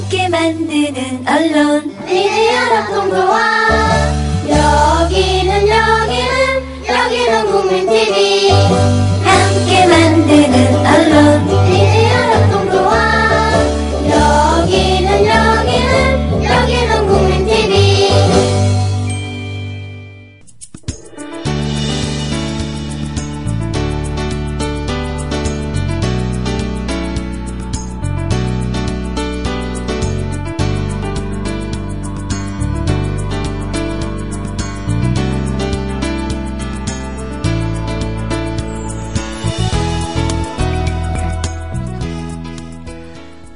함께 만드는 언론 미디어 협동조합 여기는 국민TV 함께 만드는 언론 미디어 협동조합 여기는 국민TV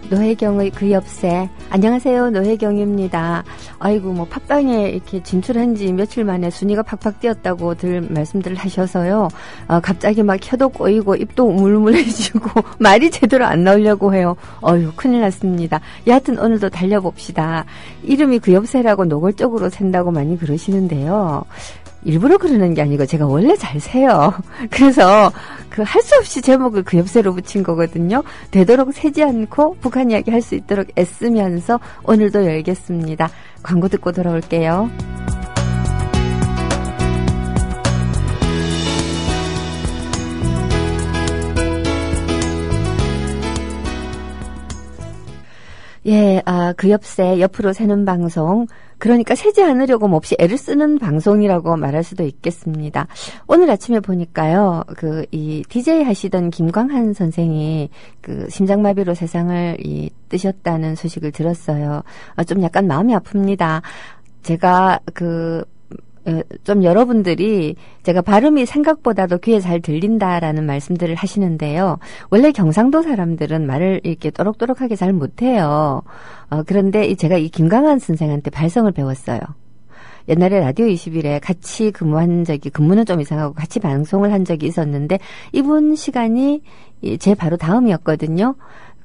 노혜경의 그 엽새. 안녕하세요. 노혜경입니다. 아이고, 팟빵에 이렇게 진출한 지 며칠 만에 순위가 팍팍 뛰었다고 말씀들을 하셔서요. 갑자기 막 혀도 꼬이고 입도 우물우물해지고 말이 제대로 안 나오려고 해요. 큰일 났습니다. 여하튼 오늘도 달려봅시다. 이름이 그 엽새라고 노골적으로 샌다고 많이 그러시는데요. 일부러 그러는 게 아니고 제가 원래 잘 세요. 그래서 할 수 없이 제목을 그 엽새로 붙인 거거든요. 되도록 세지 않고 북한 이야기 할 수 있도록 애쓰면서 오늘도 열겠습니다. 광고 듣고 돌아올게요. 예, 그 엽새, 옆으로 새는 방송. 그러니까 세지 않으려고 몹시 애를 쓰는 방송이라고 말할 수도 있겠습니다. 오늘 아침에 보니까요, 이 DJ 하시던 김광한 선생이 심장마비로 세상을 뜨셨다는 소식을 들었어요. 좀 약간 마음이 아픕니다. 제가 좀 여러분들이 제가 발음이 생각보다도 귀에 잘 들린다라는 말씀들을 하시는데요. 원래 경상도 사람들은 말을 이렇게 또록또록하게 잘 못해요. 그런데 제가 이 김강한 선생한테 발성을 배웠어요. 옛날에 라디오 21에 같이 근무는 좀 이상하고 같이 방송을 한 적이 있었는데 이분 시간이 제 바로 다음이었거든요.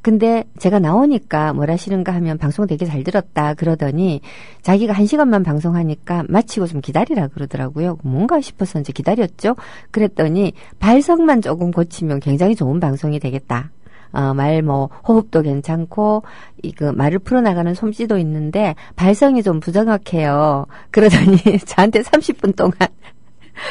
근데 제가 나오니까 뭘 하시는가 하면 방송 되게 잘 들었다 그러더니 자기가 1시간만 방송하니까 마치고 좀 기다리라 그러더라고요. 뭔가 싶어서 이제 기다렸죠. 그랬더니 발성만 조금 고치면 굉장히 좋은 방송이 되겠다. 호흡도 괜찮고, 말을 풀어나가는 솜씨도 있는데, 발성이 좀 부정확해요. 그러더니 저한테 30분 동안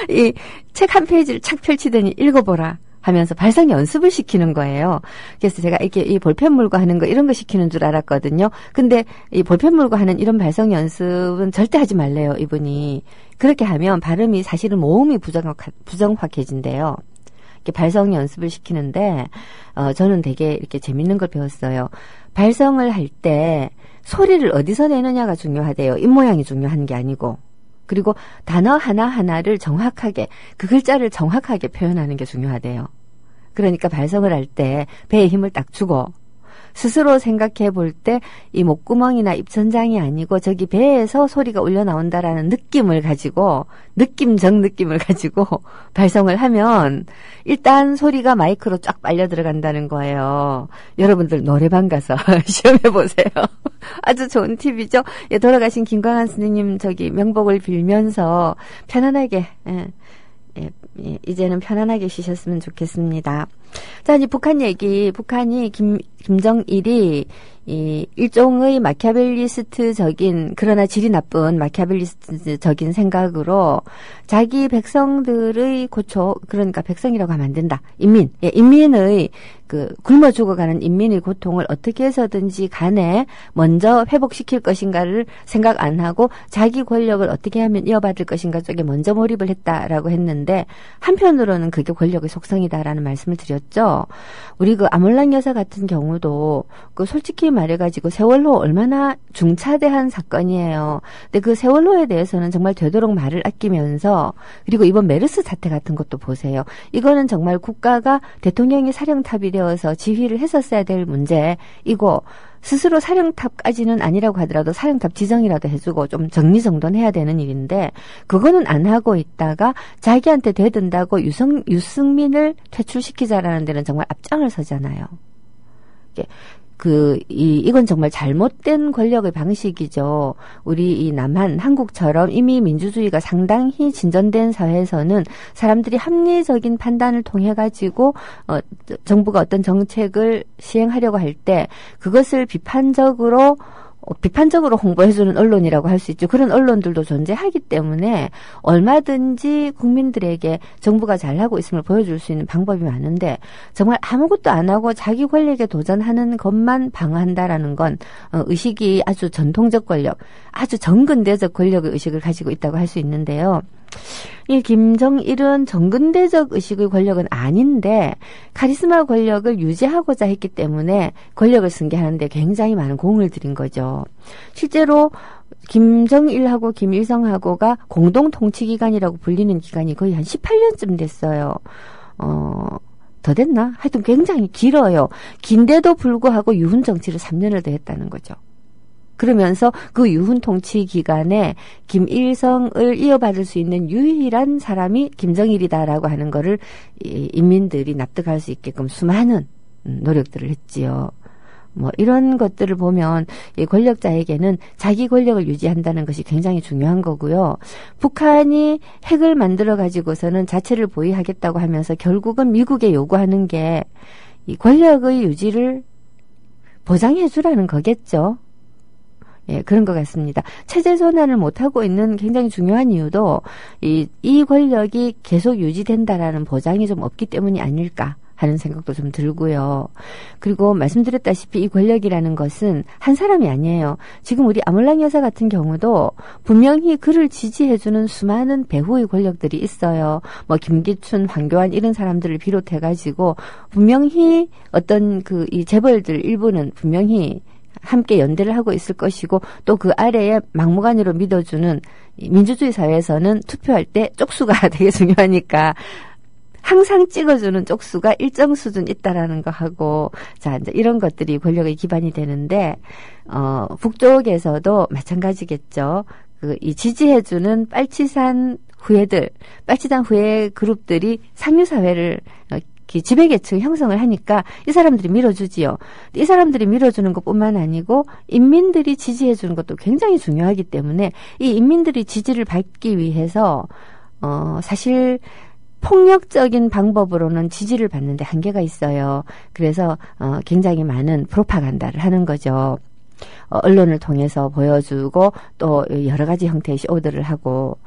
이 책 한 페이지를 착 펼치더니 읽어보라. 하면서 발성 연습을 시키는 거예요. 그래서 제가 이렇게 이 볼펜 물고 하는 거 이런 거 시키는 줄 알았거든요. 근데 이 볼펜 물고 하는 이런 발성 연습은 절대 하지 말래요, 이분이. 그렇게 하면 발음이 사실은 모음이 부정확해진대요. 이렇게 발성 연습을 시키는데 저는 되게 이렇게 재밌는 걸 배웠어요. 발성을 할 때 소리를 어디서 내느냐가 중요하대요. 입모양이 중요한 게 아니고. 그리고 단어 하나하나를 정확하게, 그 글자를 정확하게 표현하는 게 중요하대요. 그러니까 발성을 할 때 배에 힘을 딱 주고 스스로 생각해 볼 때 이 목구멍이나 입천장이 아니고 저기 배에서 소리가 울려 나온다라는 느낌을 가지고 느낌을 가지고 발성을 하면 일단 소리가 마이크로 쫙 빨려 들어간다는 거예요. 여러분들 노래방 가서 시험해 보세요. 아주 좋은 팁이죠. 예, 돌아가신 김광한 선생님 명복을 빌면서 편안하게 이제는 편안하게 쉬셨으면 좋겠습니다. 자, 이제 북한 얘기. 북한이 김정일이 일종의 마키아벨리스트적인, 그러나 질이 나쁜 마키아벨리스트적인 생각으로 자기 백성들의 그러니까 백성이라고 하면 안 된다. 인민의 굶어 죽어가는 인민의 고통을 어떻게 해서든지 간에 먼저 회복시킬 것인가를 생각 안 하고 자기 권력을 어떻게 하면 이어받을 것인가 쪽에 먼저 몰입을 했다라고 했는데, 한편으로는 그게 권력의 속성이다라는 말씀을 드렸죠. 우리 아몰랑 여사 같은 경우도 솔직히 말해가지고 세월호 얼마나 중차대한 사건이에요. 근데 그 세월호에 대해서는 정말 되도록 말을 아끼면서, 그리고 이번 메르스 사태 같은 것도 보세요. 이거는 정말 국가가 대통령이 사령탑이 되어서 지휘를 했었어야 될 문제이고, 스스로 사령탑까지는 아니라고 하더라도 사령탑 지정이라도 해주고 좀 정리정돈해야 되는 일인데, 그거는 안 하고 있다가 자기한테 대든다고 유승민을 퇴출시키자라는 데는 정말 앞장을 서잖아요. 이건 정말 잘못된 권력의 방식이죠. 우리 이 남한, 한국처럼 이미 민주주의가 상당히 진전된 사회에서는 사람들이 합리적인 판단을 통해 가지고, 정부가 어떤 정책을 시행하려고 할 때, 그것을 비판적으로 홍보해주는 언론이라고 할 수 있죠. 그런 언론들도 존재하기 때문에 얼마든지 국민들에게 정부가 잘하고 있음을 보여줄 수 있는 방법이 많은데 정말 아무것도 안 하고 자기 권력에 도전하는 것만 방어한다라는 건 의식이 아주 전통적 권력, 아주 정근대적 권력의 의식을 가지고 있다고 할 수 있는데요. 이 김정일은 정근대적 의식의 권력은 아닌데 카리스마 권력을 유지하고자 했기 때문에 권력을 승계하는데 굉장히 많은 공을 들인 거죠. 실제로 김정일하고 김일성하고가 공동 통치 기간이라고 불리는 기간이 거의 한 18년쯤 됐어요. 더 됐나? 하여튼 굉장히 길어요. 긴데도 불구하고 유훈 정치를 3년을 더 했다는 거죠. 그러면서 그 유훈 통치 기간에 김일성을 이어받을 수 있는 유일한 사람이 김정일이다라고 하는 거를 인민들이 납득할 수 있게끔 수많은 노력들을 했지요. 뭐 이런 것들을 보면 이 권력자에게는 자기 권력을 유지한다는 것이 굉장히 중요한 거고요. 북한이 핵을 만들어 가지고서는 자체를 보위하겠다고 하면서 결국은 미국에 요구하는 게 이 권력의 유지를 보장해 주라는 거겠죠. 예, 그런 것 같습니다. 체제 전환을 못하고 있는 굉장히 중요한 이유도 이 권력이 계속 유지된다라는 보장이 좀 없기 때문이 아닐까 하는 생각도 좀 들고요. 그리고 말씀드렸다시피 이 권력이라는 것은 한 사람이 아니에요. 지금 우리 아몰랑 여사 같은 경우도 분명히 그를 지지해주는 수많은 배후의 권력들이 있어요. 뭐 김기춘, 황교안 이런 사람들을 비롯해가지고 분명히 어떤 이 재벌들 일부는 분명히 함께 연대를 하고 있을 것이고 또 그 아래에 막무가내로 믿어주는 민주주의 사회에서는 투표할 때 쪽수가 되게 중요하니까 항상 찍어주는 쪽수가 일정 수준 있다라는 거 하고 자 이제 이런 것들이 권력의 기반이 되는데 북쪽에서도 마찬가지겠죠. 이 지지해주는 빨치산 후예 그룹들이 상류사회를 지배계층 형성을 하니까 이 사람들이 밀어주지요. 이 사람들이 밀어주는 것뿐만 아니고 인민들이 지지해주는 것도 굉장히 중요하기 때문에 이 인민들이 지지를 받기 위해서 사실 폭력적인 방법으로는 지지를 받는데 한계가 있어요. 그래서 굉장히 많은 프로파간다를 하는 거죠. 언론을 통해서 보여주고 또 여러 가지 형태의 쇼들을 하고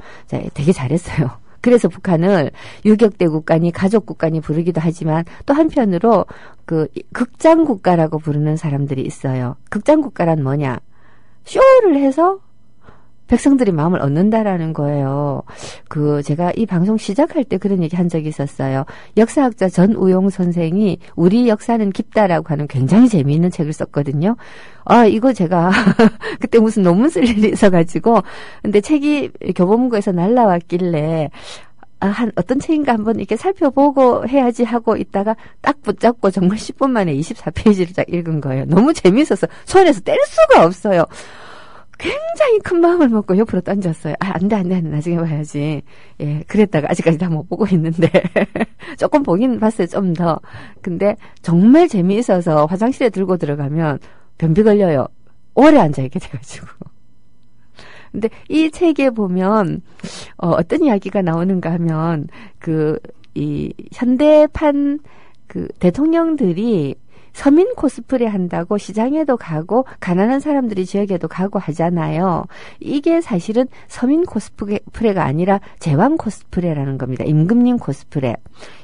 되게 잘했어요. 그래서 북한을 유격대 국가니 가족 국가니 부르기도 하지만 또 한편으로 극장 국가라고 부르는 사람들이 있어요. 극장 국가란 뭐냐? 쇼를 해서 백성들이 마음을 얻는다라는 거예요. 제가 이 방송 시작할 때 그런 얘기 한 적이 있었어요. 역사학자 전우용 선생이 우리 역사는 깊다라고 하는 굉장히 재미있는 책을 썼거든요. 이거 제가 그때 무슨 논문 쓸 일이 있어가지고 근데 책이 교보문고에서 날라왔길래 어떤 책인가 한번 이렇게 살펴보고 해야지 하고 있다가 딱 붙잡고 정말 10분 만에 24페이지를 딱 읽은 거예요. 너무 재미있어서 손에서 뗄 수가 없어요. 굉장히 큰 마음을 먹고 옆으로 던졌어요. 안 돼. 나중에 봐야지. 예, 그랬다가 아직까지 다 못 보고 있는데. 조금 보긴 봤어요, 좀 더. 근데 정말 재미있어서 화장실에 들고 들어가면 변비 걸려요. 오래 앉아있게 돼가지고. 근데 이 책에 보면, 어떤 이야기가 나오는가 하면, 이 현대판 대통령들이 서민 코스프레 한다고 시장에도 가고 가난한 사람들이 지역에도 가고 하잖아요. 이게 사실은 서민 코스프레가 아니라 제왕 코스프레라는 겁니다. 임금님 코스프레.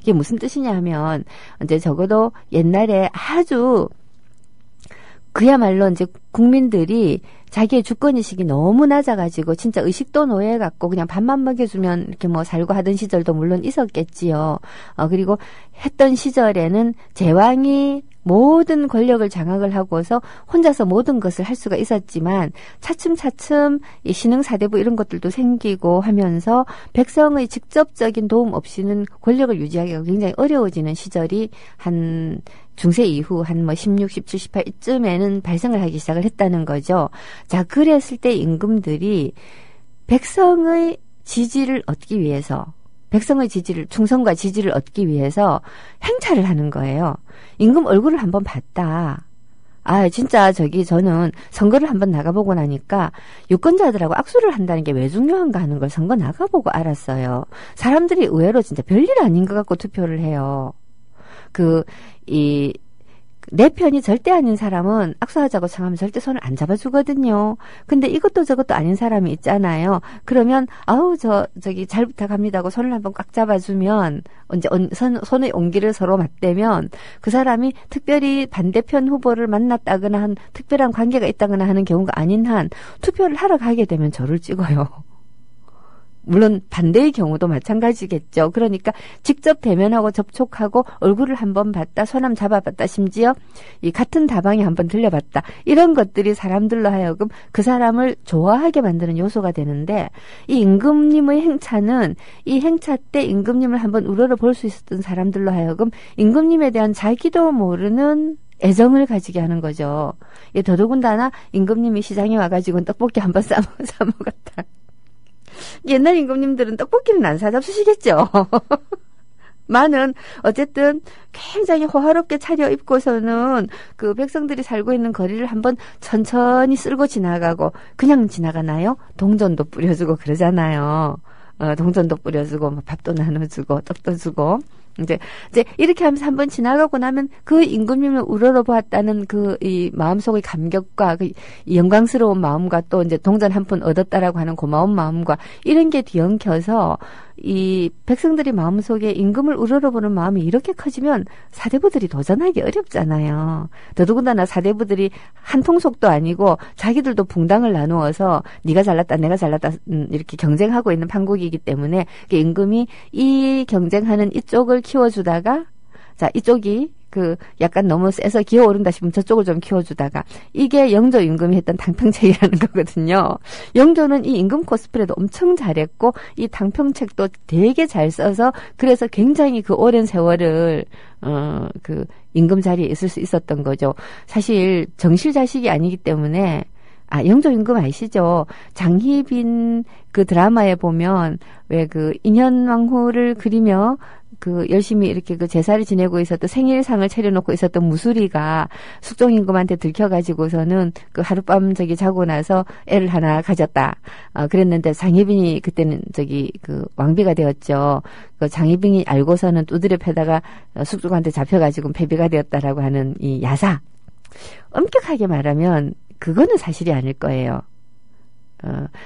이게 무슨 뜻이냐 하면 이제 적어도 옛날에 아주 그야말로 이제 국민들이 자기의 주권의식이 너무 낮아가지고 진짜 의식도 노예같고 그냥 밥만 먹여주면 이렇게 뭐 살고 하던 시절도 물론 있었겠지요. 그리고 했던 시절에는 제왕이 모든 권력을 장악을 하고서 혼자서 모든 것을 할 수가 있었지만 차츰차츰 이 신흥사대부 이런 것들도 생기고 하면서 백성의 직접적인 도움 없이는 권력을 유지하기가 굉장히 어려워지는 시절이 한 중세 이후 한 16, 17, 18 이쯤에는 발생을 하기 시작을 했다는 거죠. 자, 그랬을 때 임금들이 백성의 지지를 얻기 위해서 백성의 지지를, 충성과 지지를 얻기 위해서 행차를 하는 거예요. 임금 얼굴을 한번 봤다. 진짜 저는 선거를 한번 나가보고 나니까 유권자들하고 악수를 한다는 게 왜 중요한가 하는 걸 선거 나가보고 알았어요. 사람들이 의외로 진짜 별일 아닌 것 같고 투표를 해요. 내 편이 절대 아닌 사람은 악수하자고 청하면 절대 손을 안 잡아주거든요. 근데 이것도 저것도 아닌 사람이 있잖아요. 그러면 저기 잘 부탁합니다 하고 손을 한번 꽉 잡아주면 이제 손의 온기를 서로 맞대면 그 사람이 특별히 반대편 후보를 만났다거나 한 특별한 관계가 있다거나 하는 경우가 아닌 한 투표를 하러 가게 되면 저를 찍어요. 물론 반대의 경우도 마찬가지겠죠. 그러니까 직접 대면하고 접촉하고 얼굴을 한번 봤다, 손 한번 잡아봤다, 심지어 이 같은 다방에 한번 들려봤다. 이런 것들이 사람들로 하여금 그 사람을 좋아하게 만드는 요소가 되는데 이 임금님의 행차는 이 행차 때 임금님을 한번 우러러 볼 수 있었던 사람들로 하여금 임금님에 대한 자기도 모르는 애정을 가지게 하는 거죠. 더더군다나 임금님이 시장에 와가지고 떡볶이 한번 싸먹었다. 옛날 임금님들은 떡볶이는 안 사잡수시겠죠. 많은 어쨌든 굉장히 호화롭게 차려입고서는 그 백성들이 살고 있는 거리를 한번 천천히 쓸고 지나가고 그냥 지나가나요? 동전도 뿌려주고 그러잖아요. 동전도 뿌려주고 뭐 밥도 나눠주고 떡도 주고 이제 이렇게 하면서 한번 지나가고 나면 그 임금님을 우러러 보았다는 이 마음속의 감격과 이 영광스러운 마음과 또 이제 동전 한 푼 얻었다라고 하는 고마운 마음과 이런 게 뒤엉켜서 이 백성들이 마음속에 임금을 우러러보는 마음이 이렇게 커지면 사대부들이 도전하기 어렵잖아요. 더더군다나 사대부들이 한 통속도 아니고 자기들도 붕당을 나누어서 네가 잘났다 내가 잘났다 이렇게 경쟁하고 있는 판국이기 때문에 임금이 이 경쟁하는 이쪽을 키워주다가 이쪽이 약간 너무 세서 기어오른다 싶으면 저쪽을 좀 키워주다가 이게 영조 임금이 했던 당평책이라는 거거든요. 영조는 이 임금 코스프레도 엄청 잘했고 이 당평책도 되게 잘 써서 그래서 굉장히 그 오랜 세월을 임금 자리에 있을 수 있었던 거죠. 사실 정실 자식이 아니기 때문에 영조 임금 아시죠? 장희빈 그 드라마에 보면 왜 인현왕후를 그리며 열심히 이렇게 제사를 지내고 있었던 생일상을 차려놓고 있었던 무수리가 숙종 임금한테 들켜가지고서는 하룻밤 자고 나서 애를 하나 가졌다. 그랬는데 장희빈이 그때는 왕비가 되었죠. 장희빈이 알고서는 두드려 패다가 숙종한테 잡혀가지고 패비가 되었다라고 하는 이 야사. 엄격하게 말하면 그거는 사실이 아닐 거예요.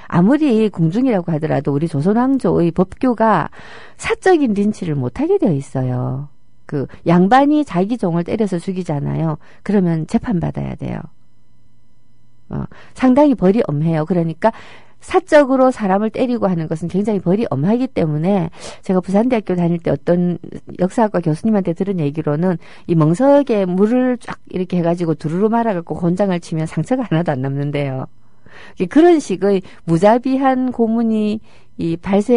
아무리 궁중이라고 하더라도 우리 조선왕조의 법규가 사적인 린치를 못하게 되어 있어요. 양반이 자기 종을 때려서 죽이잖아요. 그러면 재판받아야 돼요. 상당히 벌이 엄해요. 그러니까 사적으로 사람을 때리고 하는 것은 굉장히 벌이 엄하기 때문에 제가 부산대학교 다닐 때 어떤 역사학과 교수님한테 들은 얘기로는 이 멍석에 물을 쫙 이렇게 해가지고 두루루 말아갖고 곤장을 치면 상처가 하나도 안 남는데요. 그런 식의 무자비한 고문이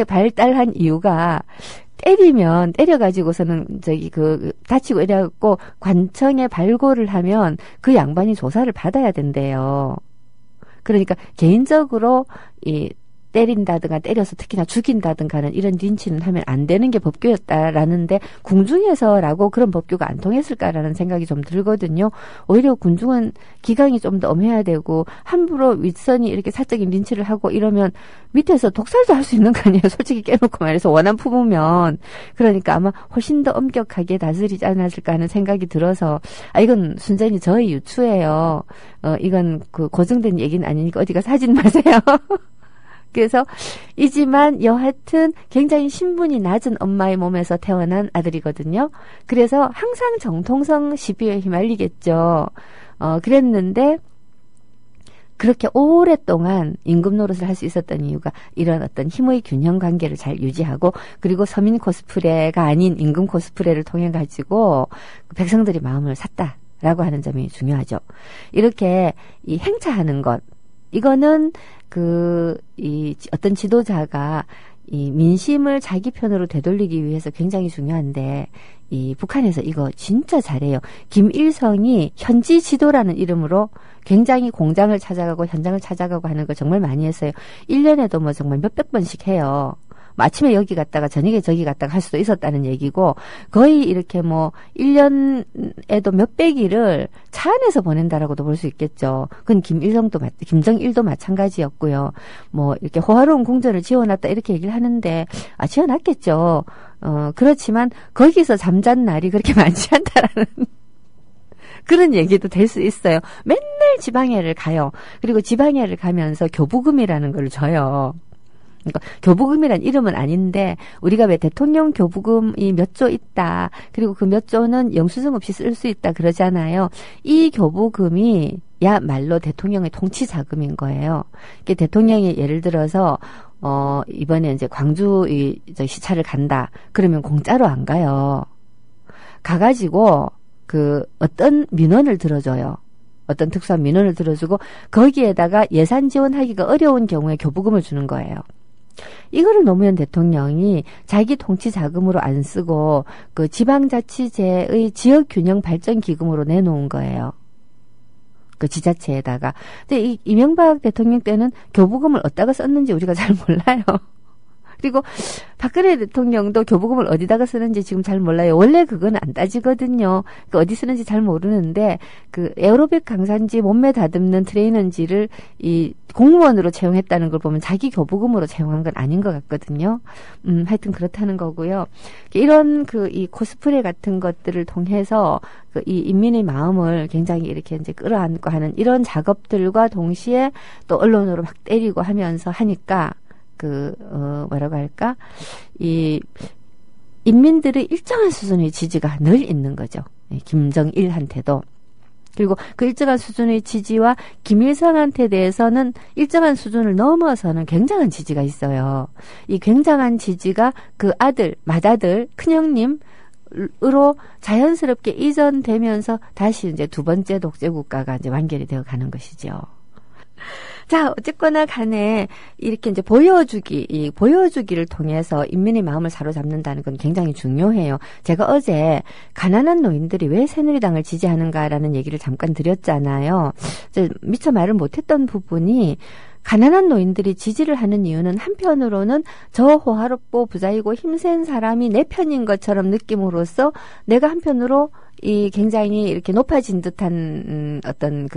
발달한 이유가 때려가지고서는 다치고 이래갖고 관청에 발고를 하면 그 양반이 조사를 받아야 된대요. 그러니까 개인적으로 때린다든가 때려서 특히나 죽인다든가는 이런 린치는 하면 안 되는 게 법규였다라는데 궁중에서라고 그런 법규가 안 통했을까라는 생각이 좀 들거든요. 오히려 궁중은 기강이 좀 더 엄해야 되고 함부로 윗선이 이렇게 사적인 린치를 하고 이러면 밑에서 독살도 할 수 있는 거 아니에요. 솔직히 깨놓고 말해서 원한 품으면. 그러니까 아마 훨씬 더 엄격하게 다스리지 않았을까 하는 생각이 들어서 이건 순전히 저의 유추예요. 이건 고증된 얘기는 아니니까 어디가 사진 마세요. 그래서 이지만 여하튼 굉장히 신분이 낮은 엄마의 몸에서 태어난 아들이거든요. 그래서 항상 정통성 시비에 휘말리겠죠. 그랬는데 그렇게 오랫동안 임금 노릇을 할 수 있었던 이유가 이런 어떤 힘의 균형 관계를 잘 유지하고 그리고 서민 코스프레가 아닌 임금 코스프레를 통해 가지고 백성들이 마음을 샀다라고 하는 점이 중요하죠. 이렇게 이 행차하는 것 이거는 어떤 지도자가 이 민심을 자기 편으로 되돌리기 위해서 굉장히 중요한데, 북한에서 이거 진짜 잘해요. 김일성이 현지 지도라는 이름으로 굉장히 공장을 찾아가고 현장을 찾아가고 하는 걸 정말 많이 했어요. 1년에도 정말 몇백 번씩 해요. 뭐 아침에 여기 갔다가 저녁에 저기 갔다가 할 수도 있었다는 얘기고, 거의 이렇게 뭐 1년에도 몇백 일을 차 안에서 보낸다라고도 볼 수 있겠죠. 그건 김정일도 마찬가지였고요. 뭐 이렇게 호화로운 궁전을 지어놨다 이렇게 얘기를 하는데, 지어놨겠죠. 그렇지만 거기서 잠잔 날이 그렇게 많지 않다라는 그런 얘기도 될 수 있어요. 맨날 지방에를 가요. 그리고 지방에를 가면서 교부금이라는 걸 줘요. 그러니까 교부금이란 이름은 아닌데 우리가 왜 대통령 교부금이 몇 조 있다. 그리고 그 몇 조는 영수증 없이 쓸 수 있다 그러잖아요. 이 교부금이 야말로 대통령의 통치 자금인 거예요. 이게 대통령이 예를 들어서 이번에 이제 광주 시차를 간다. 그러면 공짜로 안 가요. 가가지고 어떤 민원을 들어줘요. 어떤 특수한 민원을 들어주고 거기에다가 예산 지원하기가 어려운 경우에 교부금을 주는 거예요. 이거를 노무현 대통령이 자기 통치 자금으로 안 쓰고 그 지방자치제의 지역균형 발전 기금으로 내놓은 거예요. 그 지자체에다가. 근데 이명박 대통령 때는 교부금을 어디다가 썼는지 우리가 잘 몰라요. 그리고 박근혜 대통령도 교부금을 어디다가 쓰는지 지금 잘 몰라요. 원래 그건 안 따지거든요. 어디 쓰는지 잘 모르는데 에어로빅 강사인지 몸매 다듬는 트레이너인지를 이 공무원으로 채용했다는 걸 보면 자기 교부금으로 채용한 건 아닌 것 같거든요. 하여튼 그렇다는 거고요. 이런 이 코스프레 같은 것들을 통해서 이 인민의 마음을 굉장히 이렇게 이제 끌어안고 하는 이런 작업들과 동시에 또 언론으로 막 때리고 하면서 하니까 뭐라고 할까? 이 인민들의 일정한 수준의 지지가 늘 있는 거죠. 김정일한테도. 그리고 그 일정한 수준의 지지와 김일성한테 대해서는 일정한 수준을 넘어서는 굉장한 지지가 있어요. 이 굉장한 지지가 그 맏아들, 큰형님으로 자연스럽게 이전되면서 다시 이제 두 번째 독재 국가가 이제 완결이 되어 가는 것이죠. 자, 어쨌거나 간에 이렇게 이제 보여주기를 통해서 인민의 마음을 사로잡는다는 건 굉장히 중요해요. 제가 어제 가난한 노인들이 왜 새누리당을 지지하는가라는 얘기를 잠깐 드렸잖아요. 미처 말을 못했던 부분이 가난한 노인들이 지지를 하는 이유는 한편으로는 저 호화롭고 부자이고 힘센 사람이 내 편인 것처럼 느낌으로써 내가 한편으로 이 굉장히 이렇게 높아진 듯한 어떤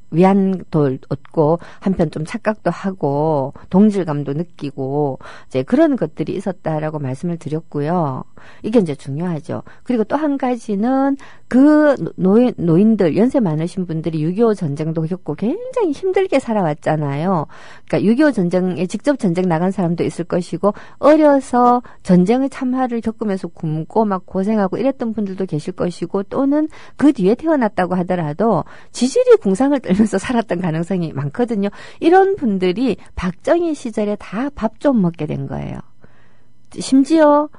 위안도 얻고 한편 좀 착각도 하고 동질감도 느끼고 이제 그런 것들이 있었다라고 말씀을 드렸고요. 이게 이제 중요하죠. 그리고 또 한 가지는 그 노인들 연세 많으신 분들이 6.25 전쟁도 겪고 굉장히 힘들게 살아왔잖아요. 그러니까 6.25 전쟁에 직접 전쟁 나간 사람도 있을 것이고 어려서 전쟁의 참화를 겪으면서 굶고 막 고생하고 이랬던 분들도 계실 것이고 또는 그 뒤에 태어났다고 하더라도 지질이 궁상을 떨면서 살았던 가능성이 많거든요. 이런 분들이 박정희 시절에 다 밥 좀 먹게 된 거예요. 심지어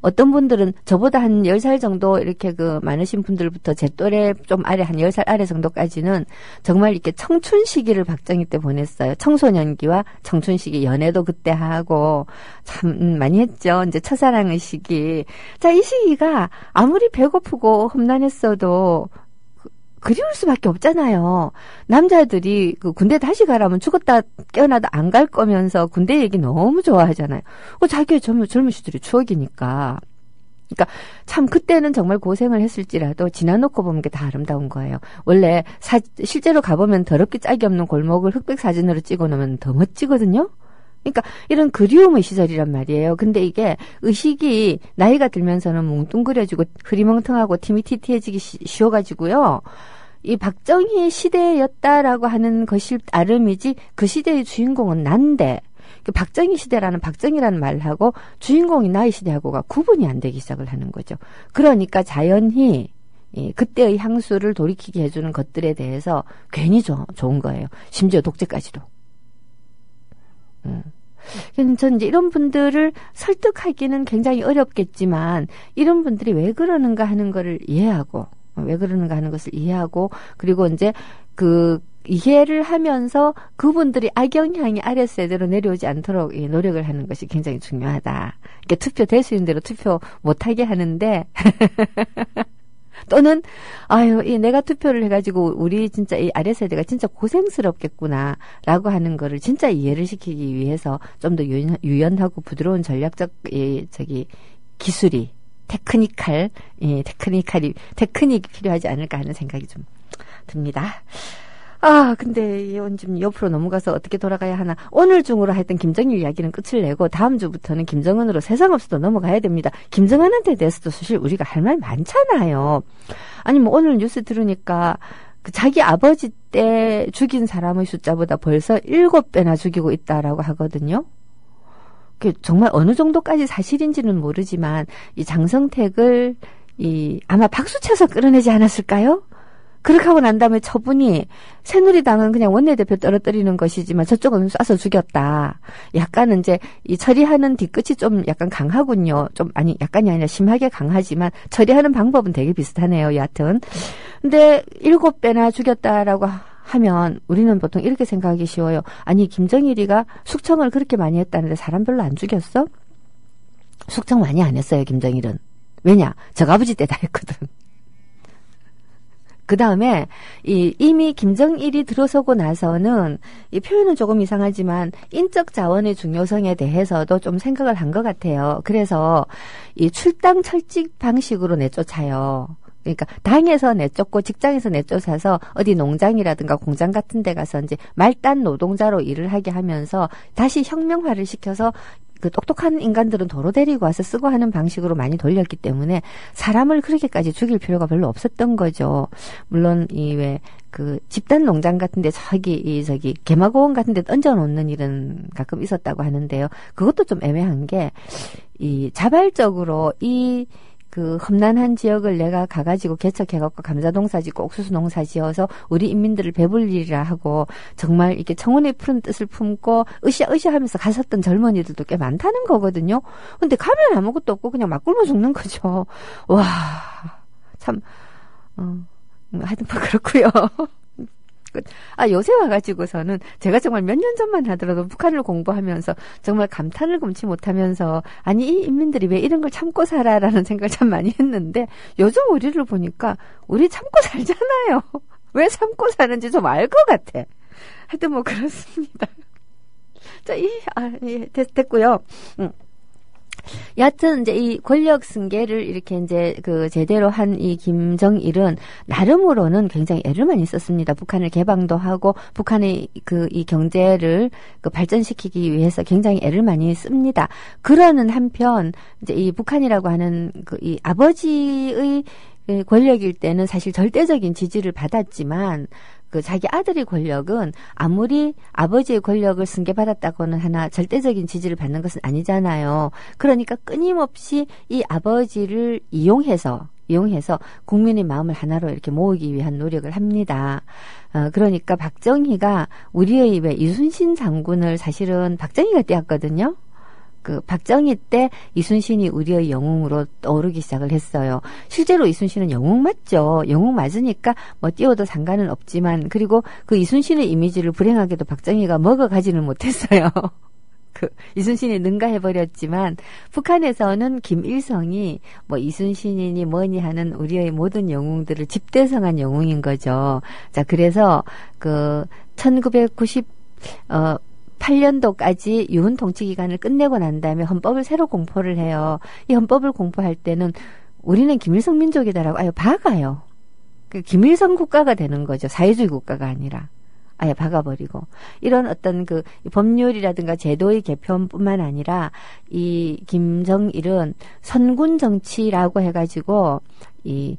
어떤 분들은 저보다 한 10살 정도 이렇게 많으신 분들부터 제 또래 좀 아래 한 10살 아래 정도까지는 정말 이렇게 청춘 시기를 박정희 때 보냈어요. 청소년기와 청춘 시기 연애도 그때 하고 참 많이 했죠. 이제 첫사랑의 시기. 자, 이 시기가 아무리 배고프고 험난했어도 그리울 수밖에 없잖아요. 남자들이 군대 다시 가라면 죽었다 깨어나도 안 갈 거면서 군대 얘기 너무 좋아하잖아요. 자기의 젊은 시절이 추억이니까. 그러니까 참 그때는 정말 고생을 했을지라도 지나놓고 보면 게 다 아름다운 거예요. 원래 실제로 가보면 더럽게 짝이 없는 골목을 흑백 사진으로 찍어놓으면 더 멋지거든요. 그러니까 이런 그리움의 시절이란 말이에요. 근데 이게 의식이 나이가 들면서는 뭉뚱그려지고 흐리멍텅하고 티미티티해지기 쉬워가지고요. 이 박정희 시대였다라고 하는 것이 아름이지 그 시대의 주인공은 난데 박정희 시대라는 박정희라는 말하고 주인공이 나의 시대하고가 구분이 안 되기 시작을 하는 거죠. 그러니까 자연히 그때의 향수를 돌이키게 해주는 것들에 대해서 괜히 좋은 거예요. 심지어 독재까지도. 전 이제 이런 분들을 설득하기는 굉장히 어렵겠지만 이런 분들이 왜 그러는가 하는 거를 이해하고 그리고 이제 이해를 하면서 그분들이 악영향이 아랫세대로 내려오지 않도록 노력을 하는 것이 굉장히 중요하다. 투표 될 수 있는 대로 투표 못하게 하는데 또는 아유 이 내가 투표를 해가지고 우리 진짜 이 아래 세대가 진짜 고생스럽겠구나라고 하는 거를 진짜 이해를 시키기 위해서 좀 더 유연하고 부드러운 전략적 기술이 테크닉이 필요하지 않을까 하는 생각이 좀 듭니다. 아, 근데 이건 좀 옆으로 넘어가서 어떻게 돌아가야 하나. 오늘 중으로 하여튼 김정일 이야기는 끝을 내고 다음 주부터는 김정은으로 세상 없어도 넘어가야 됩니다. 김정은한테 대해서도 사실 우리가 할 말 많잖아요. 아니 뭐 오늘 뉴스 들으니까 그 자기 아버지 때 죽인 사람의 숫자보다 벌써 7배나 죽이고 있다라고 하거든요. 그 정말 어느 정도까지 사실인지는 모르지만 이 장성택을 아마 박수 쳐서 끌어내지 않았을까요? 그렇게 하고 난 다음에 처분이 새누리당은 그냥 원내대표 떨어뜨리는 것이지만 저쪽은 쏴서 죽였다. 약간은 이제 이 처리하는 뒤끝이 좀 약간 강하군요. 좀 아니 약간이 아니라 심하게 강하지만 처리하는 방법은 되게 비슷하네요. 여하튼. 근데 7배나 죽였다라고 하면 우리는 보통 이렇게 생각하기 쉬워요. 아니 김정일이가 숙청을 그렇게 많이 했다는데 사람 별로 안 죽였어? 숙청 많이 안 했어요. 김정일은. 왜냐? 저 아버지 때 다 했거든. 그 다음에 이미 김정일이 들어서고 나서는 이 표현은 조금 이상하지만 인적 자원의 중요성에 대해서도 좀 생각을 한 것 같아요. 그래서 이 출당 철직 방식으로 내쫓아요. 그러니까 당에서 내쫓고 직장에서 내쫓아서 어디 농장이라든가 공장 같은 데 가서 이제 말단 노동자로 일을 하게 하면서 다시 혁명화를 시켜서 그 똑똑한 인간들은 도로 데리고 와서 쓰고 하는 방식으로 많이 돌렸기 때문에 사람을 그렇게까지 죽일 필요가 별로 없었던 거죠. 물론 그 집단 농장 같은데 저기 개마고원 같은데 얹어놓는 일은 가끔 있었다고 하는데요. 그것도 좀 애매한 게 이 자발적으로 그 험난한 지역을 내가 가가지고 개척해갖고 감자 농사 짓고 옥수수 농사 지어서 우리 인민들을 배불리라 하고 정말 이렇게 청운의 푸른 뜻을 품고 으쌰으쌰 하면서 갔었던 젊은이들도 꽤 많다는 거거든요. 근데 가면 아무것도 없고 그냥 막 굶어 죽는 거죠. 와, 참, 하여튼 뭐 그렇고요. 요새 와가지고서는 제가 정말 몇 년 전만 하더라도 북한을 공부하면서 정말 감탄을 금치 못하면서 아니 이 인민들이 왜 이런 걸 참고 살아라는 생각을 참 많이 했는데 요즘 우리를 보니까 우리 참고 살잖아요. 왜 참고 사는지 좀 알 것 같아. 하여튼 뭐 그렇습니다. 자, 됐고요. 여하튼 이제 이 권력 승계를 이렇게 이제 그 제대로 한 이 김정일은 나름으로는 굉장히 애를 많이 썼습니다. 북한을 개방도 하고 북한의 이 경제를 발전시키기 위해서 굉장히 애를 많이 씁니다. 그러는 한편 이제 이 북한이라고 하는 이 아버지의 권력일 때는 사실 절대적인 지지를 받았지만 그 자기 아들의 권력은 아무리 아버지의 권력을 승계받았다고는 하나 절대적인 지지를 받는 것은 아니잖아요. 그러니까 끊임없이 이 아버지를 이용해서 국민의 마음을 하나로 이렇게 모으기 위한 노력을 합니다. 그러니까 박정희가 우리의 왜 이순신 장군을 사실은 박정희가 떼었거든요. 그 박정희 때 이순신이 우리의 영웅으로 떠오르기 시작을 했어요. 실제로 이순신은 영웅 맞죠. 영웅 맞으니까 뭐 띄워도 상관은 없지만 그리고 그 이순신의 이미지를 불행하게도 박정희가 먹어가지는 못했어요. 그 이순신이 능가해버렸지만 북한에서는 김일성이 뭐 이순신이니 뭐니 하는 우리의 모든 영웅들을 집대성한 영웅인 거죠. 자, 그래서 그 8년도까지 유은 통치 기간을 끝내고 난 다음에 헌법을 새로 공포를 해요. 이 헌법을 공포할 때는 우리는 김일성 민족이다라고 아예 박아요. 그 김일성 국가가 되는 거죠. 사회주의 국가가 아니라. 아예 박아버리고. 이런 어떤 그 법률이라든가 제도의 개편뿐만 아니라 이 김정일은 선군 정치라고 해가지고 이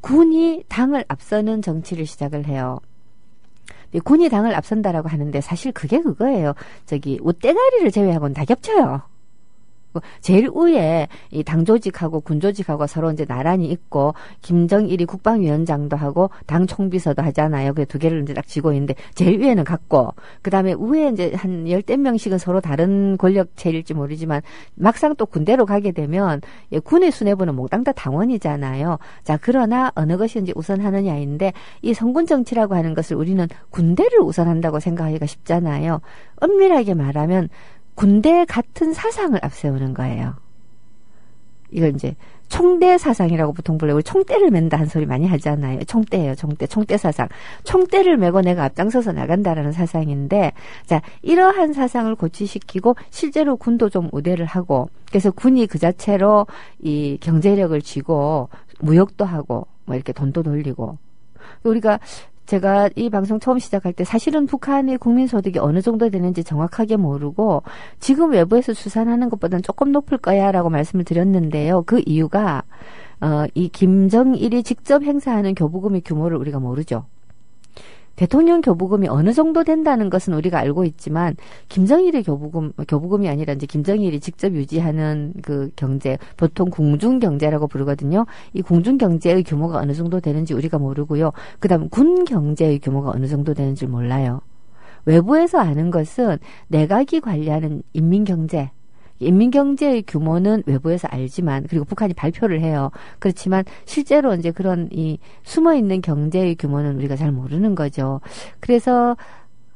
군이 당을 앞서는 정치를 시작을 해요. 군이 당을 앞선다라고 하는데 사실 그게 그거예요. 옷대가리를 제외하고는 다 겹쳐요. 제일 위에 이 당 조직하고 군 조직하고 서로 이제 나란히 있고 김정일이 국방위원장도 하고 당 총비서도 하잖아요. 그 두 개를 이제 딱 쥐고 있는데 제일 위에는 같고 그다음에 위에 이제 한 10명씩은 서로 다른 권력체일지 모르지만 막상 또 군대로 가게 되면 군의 수뇌부는 몽땅 다 당원이잖아요. 자, 그러나 어느 것이 이제 우선하느냐인데 이 성군 정치라고 하는 것을 우리는 군대를 우선한다고 생각하기가 쉽잖아요. 엄밀하게 말하면 군대 같은 사상을 앞세우는 거예요. 이걸 이제 총대 사상이라고 보통 불러요. 우리 총대를 맨다 한 소리 많이 하잖아요. 총대예요, 총대. 총대 사상. 총대를 메고 내가 앞장서서 나간다라는 사상인데, 자, 이러한 사상을 고취시키고 실제로 군도 좀 우대를 하고, 그래서 군이 그 자체로 이 경제력을 쥐고 무역도 하고 뭐 이렇게 돈도 돌리고, 우리가 제가 이 방송 처음 시작할 때 사실은 북한의 국민소득이 어느 정도 되는지 정확하게 모르고 지금 외부에서 추산하는 것보다는 조금 높을 거야라고 말씀을 드렸는데요. 그 이유가 이 김정일이 직접 행사하는 교부금의 규모를 우리가 모르죠. 대통령 교부금이 어느 정도 된다는 것은 우리가 알고 있지만 김정일의 교부금이 아니라 이제 김정일이 직접 유지하는 그 경제, 보통 궁중경제라고 부르거든요. 이 궁중경제의 규모가 어느 정도 되는지 우리가 모르고요. 그다음 군 경제의 규모가 어느 정도 되는지 몰라요. 외부에서 아는 것은 내각이 관리하는 인민경제, 인민경제의 규모는 외부에서 알지만, 그리고 북한이 발표를 해요. 그렇지만 실제로 이제 그런 이 숨어있는 경제의 규모는 우리가 잘 모르는 거죠. 그래서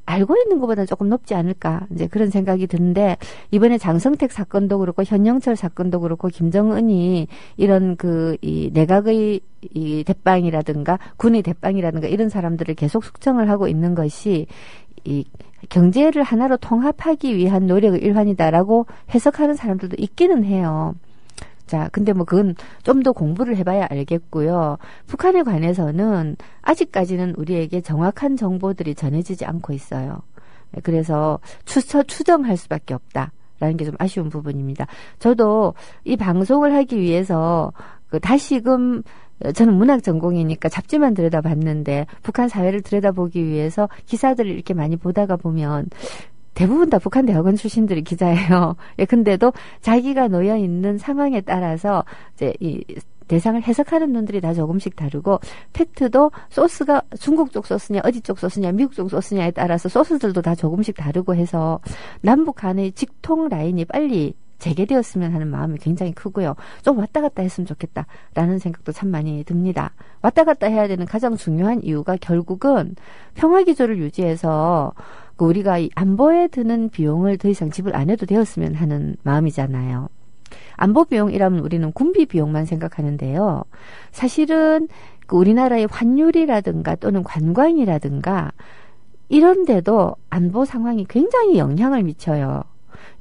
알고 있는 것보다 조금 높지 않을까, 이제 그런 생각이 드는데, 이번에 장성택 사건도 그렇고 현영철 사건도 그렇고 김정은이 이런 이 내각의 이 대빵이라든가 군의 대빵이라든가 이런 사람들을 계속 숙청을 하고 있는 것이 이 경제를 하나로 통합하기 위한 노력의 일환이다라고 해석하는 사람들도 있기는 해요. 자, 근데 뭐 그건 좀 더 공부를 해봐야 알겠고요. 북한에 관해서는 아직까지는 우리에게 정확한 정보들이 전해지지 않고 있어요. 그래서 추정할 수밖에 없다라는 게 좀 아쉬운 부분입니다. 저도 이 방송을 하기 위해서 다시금 저는 문학 전공이니까 잡지만 들여다봤는데 북한 사회를 들여다보기 위해서 기사들을 이렇게 많이 보다가 보면 대부분 다 북한 대학원 출신들이 기자예요. 예, 근데도 자기가 놓여 있는 상황에 따라서 이제 이 대상을 해석하는 눈들이 다 조금씩 다르고, 팩트도 소스가 중국 쪽 소스냐, 어디 쪽 소스냐, 미국 쪽 소스냐에 따라서 소스들도 다 조금씩 다르고 해서 남북 간의 직통 라인이 빨리 재개되었으면 하는 마음이 굉장히 크고요. 좀 왔다 갔다 했으면 좋겠다라는 생각도 참 많이 듭니다. 왔다 갔다 해야 되는 가장 중요한 이유가 결국은 평화기조를 유지해서 우리가 이 안보에 드는 비용을 더 이상 지불 안 해도 되었으면 하는 마음이잖아요. 안보 비용이라면 우리는 군비 비용만 생각하는데요. 사실은 우리나라의 환율이라든가 또는 관광이라든가 이런 데도 안보 상황이 굉장히 영향을 미쳐요.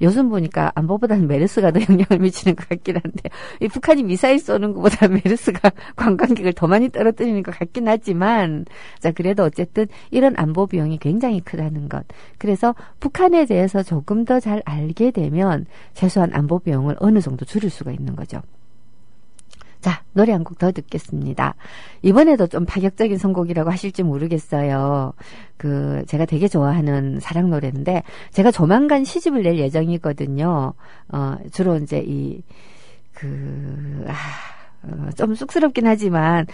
요즘 보니까 안보보다는 메르스가 더 영향을 미치는 것 같긴 한데, 이 북한이 미사일 쏘는 것보다 메르스가 관광객을 더 많이 떨어뜨리는 것 같긴 하지만, 자, 그래도 어쨌든 이런 안보 비용이 굉장히 크다는 것. 그래서 북한에 대해서 조금 더 잘 알게 되면 최소한 안보 비용을 어느 정도 줄일 수가 있는 거죠. 자, 노래 한 곡 더 듣겠습니다. 이번에도 좀 파격적인 선곡이라고 하실지 모르겠어요. 제가 되게 좋아하는 사랑 노래인데, 제가 조만간 시집을 낼 예정이거든요. 주로 이제 좀 쑥스럽긴 하지만,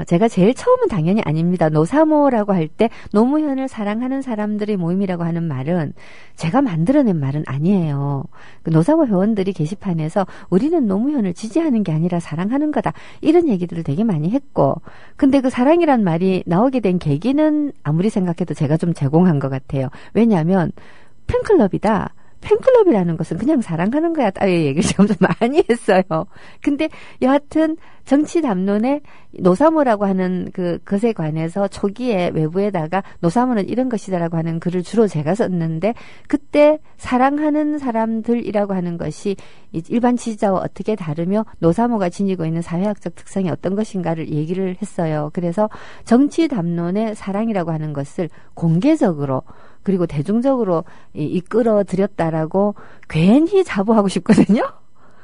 제가 제일 처음은 당연히 아닙니다. 노사모라고 할 때 노무현을 사랑하는 사람들의 모임이라고 하는 말은 제가 만들어낸 말은 아니에요. 노사모 회원들이 게시판에서 우리는 노무현을 지지하는 게 아니라 사랑하는 거다, 이런 얘기들을 되게 많이 했고, 근데 그 사랑이란 말이 나오게 된 계기는 아무리 생각해도 제가 좀 제공한 것 같아요. 왜냐하면 팬클럽이다, 팬클럽이라는 것은 그냥 사랑하는 거야 따위의 얘기를 좀 많이 했어요. 근데 여하튼 정치 담론에 노사모라고 하는 것에 관해서 초기에 외부에다가 노사모는 이런 것이다라고 하는 글을 주로 제가 썼는데, 그때 사랑하는 사람들이라고 하는 것이 일반 지지자와 어떻게 다르며 노사모가 지니고 있는 사회학적 특성이 어떤 것인가를 얘기를 했어요. 그래서 정치 담론의 사랑이라고 하는 것을 공개적으로 그리고 대중적으로 이끌어 드렸다라고 괜히 자부하고 싶거든요.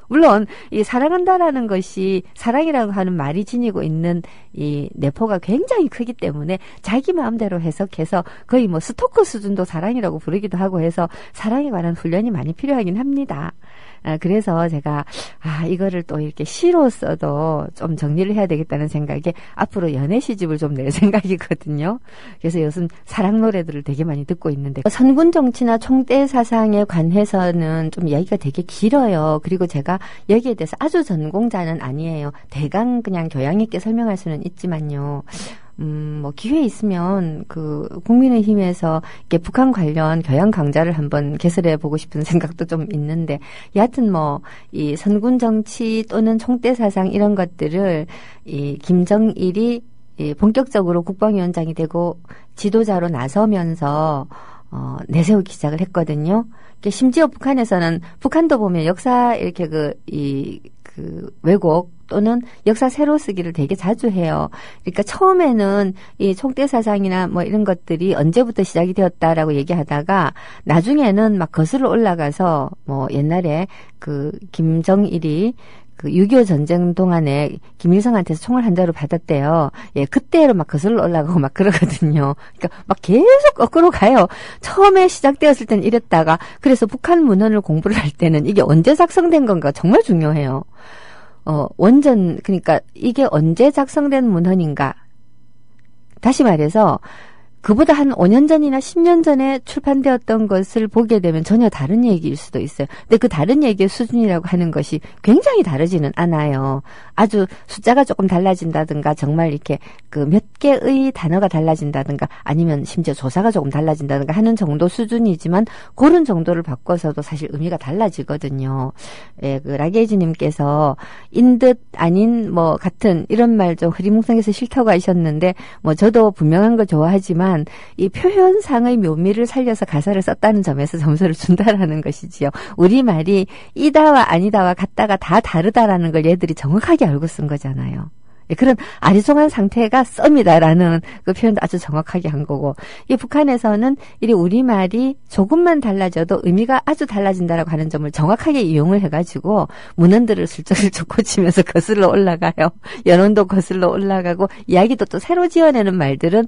물론 이 사랑한다라는 것이, 사랑이라고 하는 말이 지니고 있는 이 내포가 굉장히 크기 때문에 자기 마음대로 해석해서 거의 뭐 스토커 수준도 사랑이라고 부르기도 하고 해서 사랑에 관한 훈련이 많이 필요하긴 합니다. 그래서 제가 이거를 또 이렇게 시로써도 좀 정리를 해야 되겠다는 생각에 앞으로 연애 시집을 좀 낼 생각이거든요. 그래서 요즘 사랑 노래들을 되게 많이 듣고 있는데, 선군 정치나 총대 사상에 관해서는 좀 이야기가 되게 길어요. 그리고 제가 여기에 대해서 아주 전공자는 아니에요. 대강 그냥 교양 있게 설명할 수는 있지만요. 뭐 기회 있으면 국민의힘에서 이렇게 북한 관련 교양 강좌를 한번 개설해 보고 싶은 생각도 좀 있는데, 여하튼 이 선군 정치 또는 총대 사상 이런 것들을 이 김정일이 본격적으로 국방위원장이 되고 지도자로 나서면서 내세우기 시작을 했거든요. 심지어 북한에서는, 북한도 보면 역사 이렇게 왜곡 또는 역사 새로 쓰기를 되게 자주 해요. 그러니까 처음에는 이 총대 사상이나 이런 것들이 언제부터 시작이 되었다라고 얘기하다가 나중에는 막 거슬러 올라가서 옛날에 김정일이 6.25 전쟁 동안에 김일성한테서 총을 한 자루 받았대요. 예, 그때로 막 거슬러 올라가고 막 그러거든요. 그러니까 막 계속 거꾸로 가요. 처음에 시작되었을 땐 이랬다가, 그래서 북한 문헌을 공부를 할 때는 이게 언제 작성된 건가 정말 중요해요. 그러니까 이게 언제 작성된 문헌인가. 다시 말해서 그보다 한 5년 전이나 10년 전에 출판되었던 것을 보게 되면 전혀 다른 얘기일 수도 있어요. 근데 그 다른 얘기의 수준이라고 하는 것이 굉장히 다르지는 않아요. 아주 숫자가 조금 달라진다든가, 정말 이렇게 몇 개의 단어가 달라진다든가, 아니면 심지어 조사가 조금 달라진다든가 하는 정도 수준이지만, 그런 정도를 바꿔서도 사실 의미가 달라지거든요. 예, 라게이즈님께서 인듯 아닌 같은 이런 말 좀 흐리뭉텅해서 싫다고 하셨는데, 저도 분명한 걸 좋아하지만 이 표현상의 묘미를 살려서 가사를 썼다는 점에서 점수를 준다라는 것이지요. 우리말이 이다와 아니다와 같다가 다 다르다라는 걸 얘들이 정확하게 알고 쓴 거잖아요. 그런 아리송한 상태가 썸이다라는 그 표현도 아주 정확하게 한 거고, 이 북한에서는 이 우리말이 조금만 달라져도 의미가 아주 달라진다라고 하는 점을 정확하게 이용을 해가지고 문헌들을 슬쩍슬쩍 고치면서 거슬러 올라가요. 연원도 거슬러 올라가고, 이야기도 또 새로 지어내는 말들은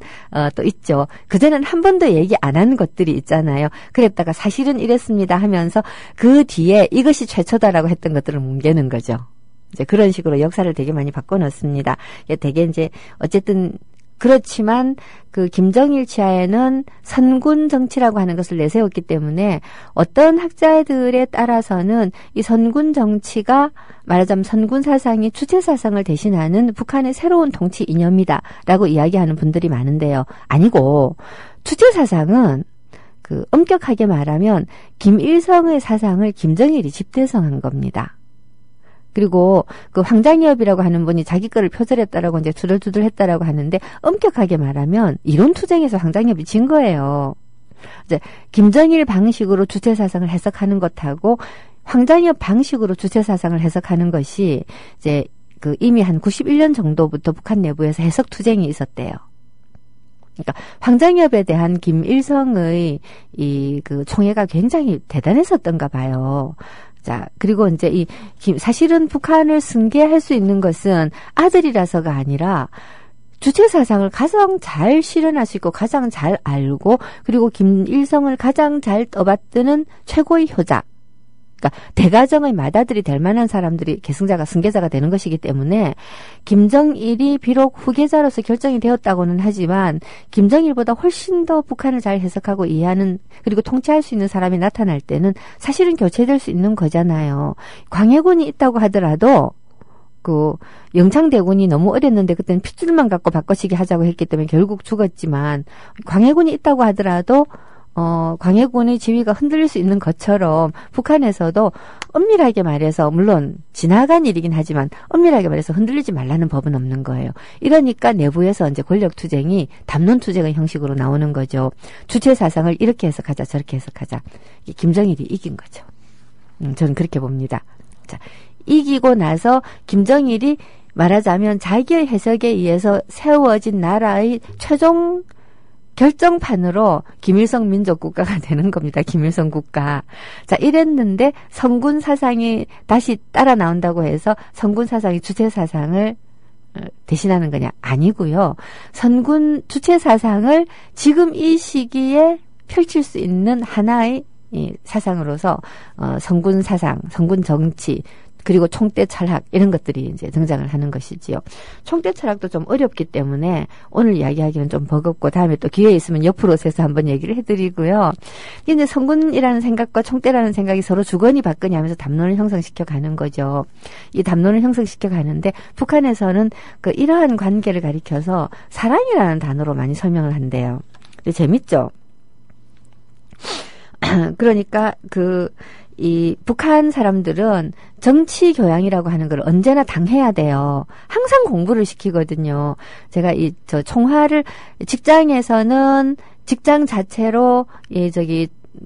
또 있죠. 그전엔 한 번도 얘기 안 한 것들이 있잖아요. 그랬다가 사실은 이랬습니다 하면서 그 뒤에 이것이 최초다라고 했던 것들을 뭉개는 거죠. 이제 그런 식으로 역사를 되게 많이 바꿔놓습니다. 되게 이제 어쨌든 그렇지만 김정일 치하에는 선군 정치라고 하는 것을 내세웠기 때문에 어떤 학자들에 따라서는 이 선군 정치가 말하자면 선군 사상이 주체 사상을 대신하는 북한의 새로운 통치 이념이다라고 이야기하는 분들이 많은데요. 아니고, 주체 사상은 엄격하게 말하면 김일성의 사상을 김정일이 집대성한 겁니다. 그리고 황장엽이라고 하는 분이 자기 거를 표절했다라고 이제 두들두들 했다라고 하는데, 엄격하게 말하면 이론 투쟁에서 황장엽이 진 거예요. 이제 김정일 방식으로 주체 사상을 해석하는 것하고 황장엽 방식으로 주체 사상을 해석하는 것이 이제 이미 한 91년 정도부터 북한 내부에서 해석 투쟁이 있었대요. 그러니까 황장엽에 대한 김일성의 총애가 굉장히 대단했었던가 봐요. 자, 그리고 이제 사실은 북한을 승계할 수 있는 것은 아들이라서가 아니라 주체 사상을 가장 잘 실현할 수 있고 가장 잘 알고, 그리고 김일성을 가장 잘 떠받드는 최고의 효자, 그러니까 대가정의 맏아들이 될 만한 사람들이 계승자가 승계자가 되는 것이기 때문에, 김정일이 비록 후계자로서 결정이 되었다고는 하지만 김정일보다 훨씬 더 북한을 잘 해석하고 이해하는, 그리고 통치할 수 있는 사람이 나타날 때는 사실은 교체될 수 있는 거잖아요. 광해군이 있다고 하더라도 영창대군이 너무 어렸는데 그때는 핏줄만 갖고 바꿔치기 하자고 했기 때문에 결국 죽었지만, 광해군이 있다고 하더라도 광해군의 지위가 흔들릴 수 있는 것처럼 북한에서도 엄밀하게 말해서, 물론 지나간 일이긴 하지만 엄밀하게 말해서 흔들리지 말라는 법은 없는 거예요. 이러니까 내부에서 이제 권력 투쟁이 담론 투쟁의 형식으로 나오는 거죠. 주체 사상을 이렇게 해석하자 저렇게 해석하자. 김정일이 이긴 거죠. 저는 그렇게 봅니다. 자, 이기고 나서 김정일이 말하자면 자기의 해석에 의해서 세워진 나라의 최종 결정판으로 김일성 민족국가가 되는 겁니다. 김일성 국가. 자, 이랬는데 선군 사상이 다시 따라 나온다고 해서 선군 사상이 주체 사상을 대신하는 거냐? 아니고요. 선군 주체 사상을 지금 이 시기에 펼칠 수 있는 하나의 이 사상으로서 선군 사상, 선군 정치, 그리고 총대 철학 이런 것들이 이제 등장을 하는 것이지요. 총대 철학도 좀 어렵기 때문에 오늘 이야기하기는 좀 버겁고 다음에 또 기회 있으면 옆으로 서서 한번 얘기를 해드리고요. 이제 성군이라는 생각과 총대라는 생각이 서로 주거니 받거니 하면서 담론을 형성시켜 가는 거죠. 이 담론을 형성시켜 가는데 북한에서는 그 이러한 관계를 가리켜서 사랑이라는 단어로 많이 설명을 한대요. 근데 재밌죠? 그러니까 이 북한 사람들은 정치 교양이라고 하는 걸 언제나 당해야 돼요. 항상 공부를 시키거든요. 제가 총화를 직장에서는 직장 자체로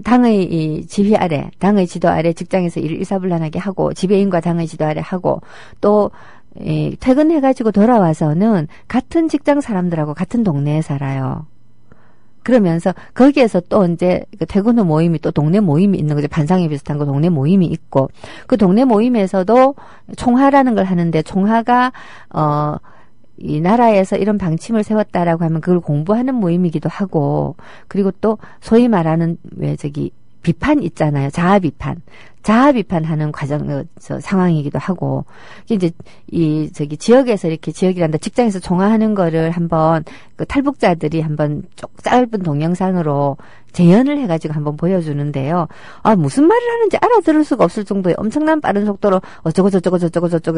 당의 이 지휘 아래, 당의 지도 아래 직장에서 일을 일사불란하게 하고 지배인과 당의 지도 아래 하고 또 퇴근해가지고 돌아와서는 같은 직장 사람들하고 같은 동네에 살아요. 그러면서 거기에서 또 이제 퇴근 후 모임이 또 동네 모임이 있는 거죠. 반상회 비슷한 거 동네 모임이 있고 그 동네 모임에서도 총화라는 걸 하는데 총화가 이 나라에서 이런 방침을 세웠다라고 하면 그걸 공부하는 모임이기도 하고 그리고 또 소위 말하는 비판 있잖아요. 자아 비판하는 상황이기도 하고 이제 지역에서 이렇게 지역이란다 직장에서 총화하는 거를 한번 그 탈북자들이 한번 짧은 동영상으로 재연을 해가지고 한번 보여주는데요. 무슨 말을 하는지 알아들을 수가 없을 정도의 엄청난 빠른 속도로 어쩌고 저쩌고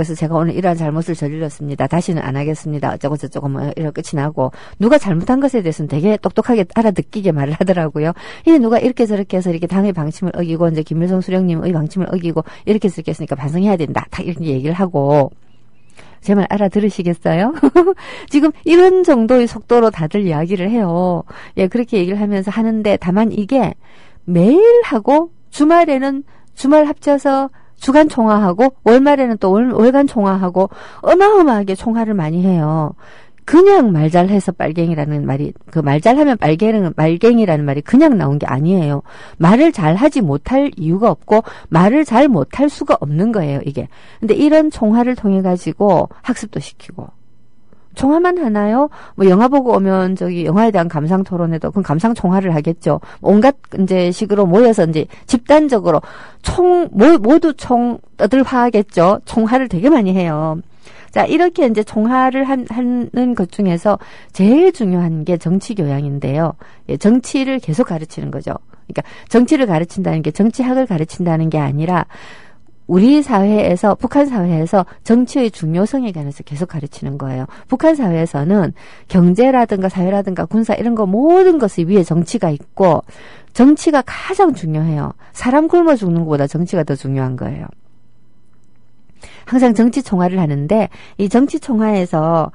해서 제가 오늘 이러한 잘못을 저질렀습니다. 다시는 안 하겠습니다. 어쩌고 저쩌고 뭐 이런 끝이 나고 누가 잘못한 것에 대해서는 되게 똑똑하게 알아듣기게 말을 하더라고요. 이게 누가 이렇게 저렇게 해서 이렇게 당의 방침을 어기고 이제 김일성 수령님의 방침을 어기고 이렇게 저렇게 했으니까 반성해야 된다. 다 이렇게 얘기를 하고 제 말 알아들으시겠어요? 지금 이런 정도의 속도로 다들 이야기를 해요. 예, 그렇게 얘기를 하면서 하는데 다만 이게 매일 하고 주말에는 주말 합쳐서 주간 총화하고 월말에는 또 월간 총화하고 어마어마하게 총화를 많이 해요. 그냥 말 잘해서 빨갱이라는 말이 그 말 잘하면 말갱이라는 말이 그냥 나온 게 아니에요. 말을 잘하지 못할 이유가 없고 말을 잘 못할 수가 없는 거예요, 이게. 근데 이런 총화를 통해 가지고 학습도 시키고 총화만 하나요? 뭐 영화 보고 오면 영화에 대한 감상 토론에도 그럼 감상 총화를 하겠죠. 온갖 이제 식으로 모여서 이제 집단적으로 모두 떠들화하겠죠. 총화를 되게 많이 해요. 자, 이렇게 이제 총화를 하는 것 중에서 제일 중요한 게 정치 교양인데요. 예, 정치를 계속 가르치는 거죠. 그러니까 정치를 가르친다는 게 정치학을 가르친다는 게 아니라 우리 사회에서, 북한 사회에서 정치의 중요성에 관해서 계속 가르치는 거예요. 북한 사회에서는 경제라든가 사회라든가 군사 이런 거 모든 것이 위에 정치가 있고 정치가 가장 중요해요. 사람 굶어 죽는 것보다 정치가 더 중요한 거예요. 항상 정치 총화를 하는데 이 정치 총화에서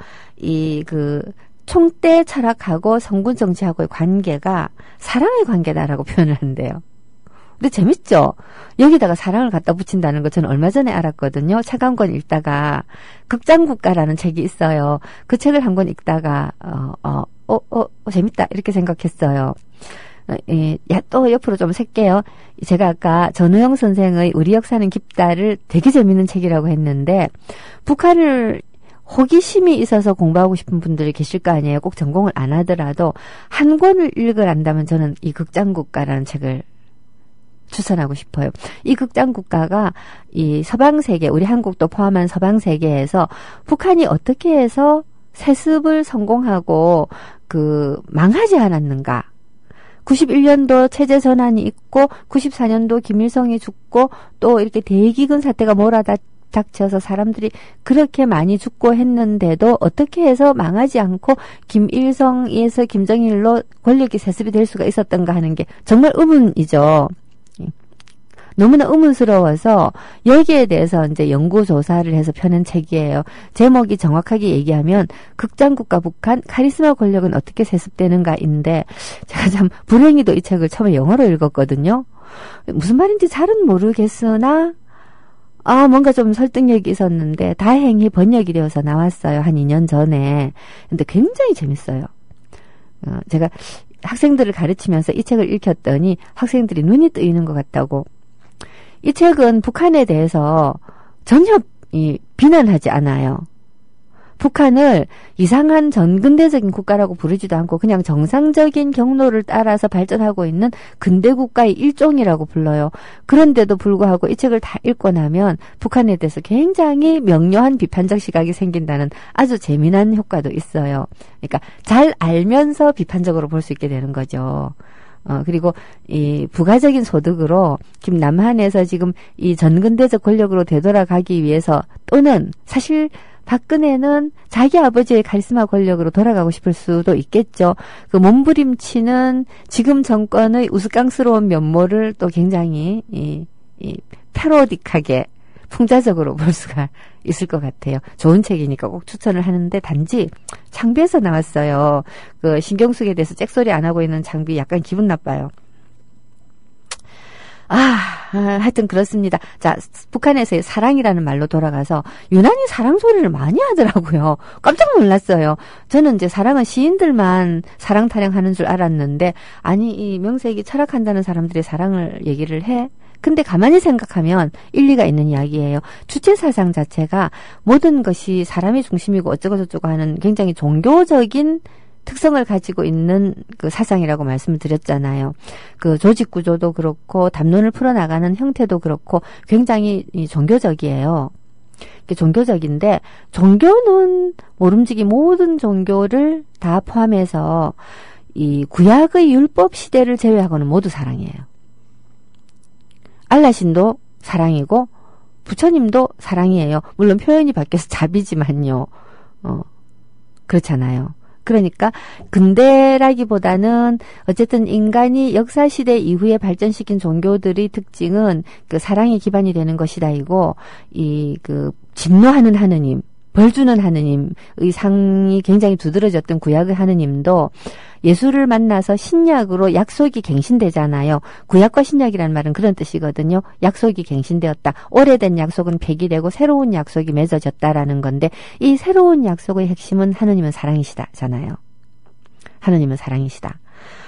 총대 철학하고 성군 정치하고의 관계가 사랑의 관계다라고 표현을 한대요. 근데 재밌죠? 여기다가 사랑을 갖다 붙인다는 거 저는 얼마 전에 알았거든요. 책 한 권 읽다가 극장국가라는 책이 있어요. 그 책을 한 권 읽다가 재밌다 이렇게 생각했어요. 또 옆으로 좀 셀게요. 제가 아까 전우영 선생의 우리 역사는 깊다를 되게 재밌는 책이라고 했는데 북한을 호기심이 있어서 공부하고 싶은 분들이 계실 거 아니에요. 꼭 전공을 안 하더라도 한 권을 읽으란다면 저는 이 극장국가라는 책을 추천하고 싶어요. 이 극장국가가 이 서방세계, 우리 한국도 포함한 서방세계에서 북한이 어떻게 해서 세습을 성공하고 망하지 않았는가. 91년도 체제 전환이 있고 94년도 김일성이 죽고 또 이렇게 대기근 사태가 몰아닥쳐서 사람들이 그렇게 많이 죽고 했는데도 어떻게 해서 망하지 않고 김일성에서 김정일로 권력이 세습이 될 수가 있었던가 하는 게 정말 의문이죠. 너무나 의문스러워서 여기에 대해서 이제 연구조사를 해서 펴낸 책이에요. 제목이 정확하게 얘기하면 극장국가 북한 카리스마 권력은 어떻게 세습되는가인데 제가 참 불행히도 이 책을 처음에 영어로 읽었거든요. 무슨 말인지 잘은 모르겠으나 뭔가 좀 설득력이 있었는데 다행히 번역이 되어서 나왔어요. 한 2년 전에. 근데 굉장히 재밌어요. 제가 학생들을 가르치면서 이 책을 읽혔더니 학생들이 눈이 뜨이는 것 같다고. 이 책은 북한에 대해서 전혀 비난하지 않아요. 북한을 이상한 전근대적인 국가라고 부르지도 않고 그냥 정상적인 경로를 따라서 발전하고 있는 근대 국가의 일종이라고 불러요. 그런데도 불구하고 이 책을 다 읽고 나면 북한에 대해서 굉장히 명료한 비판적 시각이 생긴다는 아주 재미난 효과도 있어요. 그러니까 잘 알면서 비판적으로 볼 수 있게 되는 거죠. 그리고 이 부가적인 소득으로 지금 남한에서 지금 이 전근대적 권력으로 되돌아가기 위해서 또는 사실 박근혜는 자기 아버지의 카리스마 권력으로 돌아가고 싶을 수도 있겠죠. 그 몸부림치는 지금 정권의 우스꽝스러운 면모를 또 굉장히 이 패러딕하게 풍자적으로 볼 수가 있을 것 같아요. 좋은 책이니까 꼭 추천을 하는데 단지 장비에서 나왔어요. 그 신경숙에 대해서 잭소리 안 하고 있는 장비 약간 기분 나빠요. 하여튼 그렇습니다. 자, 북한에서의 사랑이라는 말로 돌아가서 유난히 사랑 소리를 많이 하더라고요. 깜짝 놀랐어요. 저는 이제 사랑은 시인들만 사랑 타령하는 줄 알았는데 아니 이 명색이 철학한다는 사람들이 사랑을 얘기를 해? 근데 가만히 생각하면 일리가 있는 이야기예요. 주체 사상 자체가 모든 것이 사람이 중심이고 어쩌고저쩌고 하는 굉장히 종교적인 특성을 가지고 있는 그 사상이라고 말씀을 드렸잖아요. 그 조직 구조도 그렇고 담론을 풀어나가는 형태도 그렇고 굉장히 종교적이에요. 종교적인데 종교는 모름지기 모든 종교를 다 포함해서 이 구약의 율법 시대를 제외하고는 모두 사랑이에요. 알라신도 사랑이고 부처님도 사랑이에요. 물론 표현이 바뀌어서 자비지만요. 그렇잖아요. 그러니까 근대라기보다는 어쨌든 인간이 역사시대 이후에 발전시킨 종교들의 특징은 그 사랑이 기반이 되는 것이다이고 이 그 진노하는 하느님, 벌 주는 하느님의 상이 굉장히 두드러졌던 구약의 하느님도 예수를 만나서 신약으로 약속이 갱신되잖아요. 구약과 신약이라는 말은 그런 뜻이거든요. 약속이 갱신되었다. 오래된 약속은 폐기되고 새로운 약속이 맺어졌다라는 건데 이 새로운 약속의 핵심은 하느님은 사랑이시다잖아요. 하느님은 사랑이시다.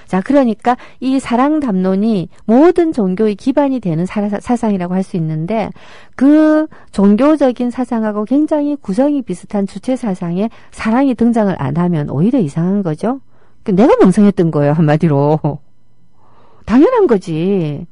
자, 그러니까 이 사랑 담론이 모든 종교의 기반이 되는 사상이라고 할 수 있는데 그 종교적인 사상하고 굉장히 구성이 비슷한 주체 사상에 사랑이 등장을 안 하면 오히려 이상한 거죠. 내가 멍청했던 거예요, 한마디로. 당연한 거지.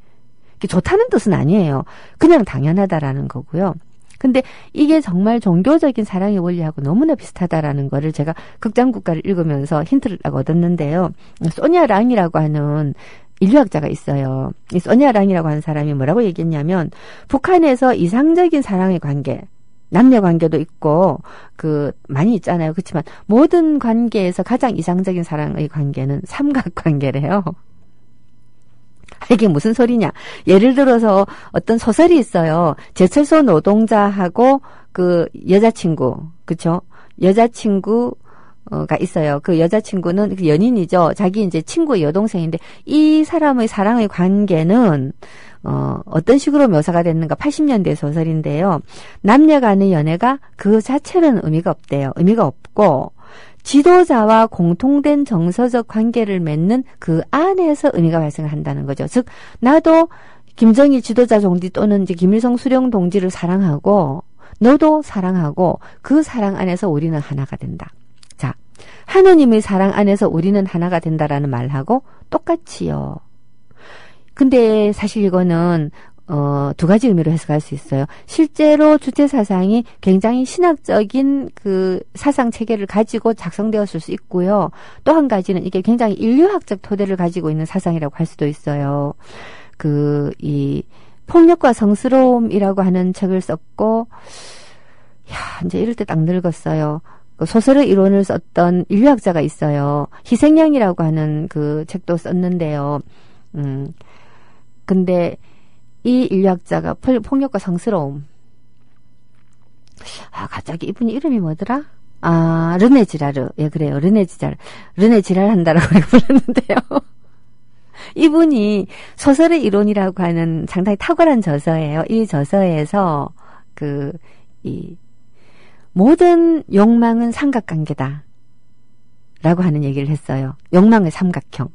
좋다는 뜻은 아니에요. 그냥 당연하다라는 거고요. 근데 이게 정말 종교적인 사랑의 원리하고 너무나 비슷하다라는 거를 제가 극장국가를 읽으면서 힌트를 얻었는데요. 소니아 랑이라고 하는 인류학자가 있어요. 이 소니아 랑이라고 하는 사람이 뭐라고 얘기했냐면 북한에서 이상적인 사랑의 관계, 남녀 관계도 있고 많이 있잖아요. 그렇지만 모든 관계에서 가장 이상적인 사랑의 관계는 삼각 관계래요. 이게 무슨 소리냐? 예를 들어서 어떤 소설이 있어요. 제철소 노동자하고 그 여자친구, 그렇죠? 여자친구가 있어요. 그 여자친구는 그 연인이죠. 자기 이제 친구의 여동생인데 이 사람의 사랑의 관계는 어떤 식으로 묘사가 됐는가? 80년대 소설인데요. 남녀 간의 연애가 그 자체는 의미가 없대요. 의미가 없고 지도자와 공통된 정서적 관계를 맺는 그 안에서 의미가 발생을 한다는 거죠. 즉 나도 김정일 지도자 동지 또는 이제 김일성 수령 동지를 사랑하고 너도 사랑하고 그 사랑 안에서 우리는 하나가 된다. 자, 하느님의 사랑 안에서 우리는 하나가 된다라는 말하고 똑같이요. 근데 사실 이거는 두 가지 의미로 해석할 수 있어요. 실제로 주체 사상이 굉장히 신학적인 그 사상 체계를 가지고 작성되었을 수 있고요. 또 한 가지는 이게 굉장히 인류학적 토대를 가지고 있는 사상이라고 할 수도 있어요. 이 폭력과 성스러움이라고 하는 책을 썼고, 이제 이럴 때 딱 늙었어요. 소설의 이론을 썼던 인류학자가 있어요. 희생양이라고 하는 그 책도 썼는데요. 근데 이 인류학자가 폭력과 성스러움. 갑자기 이분이 이름이 뭐더라? 르네 지라르. 예, 그래요. 르네 지랄 한다라고 불렀는데요. 이분이 소설의 이론이라고 하는 상당히 탁월한 저서예요. 이 저서에서 이 모든 욕망은 삼각관계다. 라고 하는 얘기를 했어요. 욕망의 삼각형.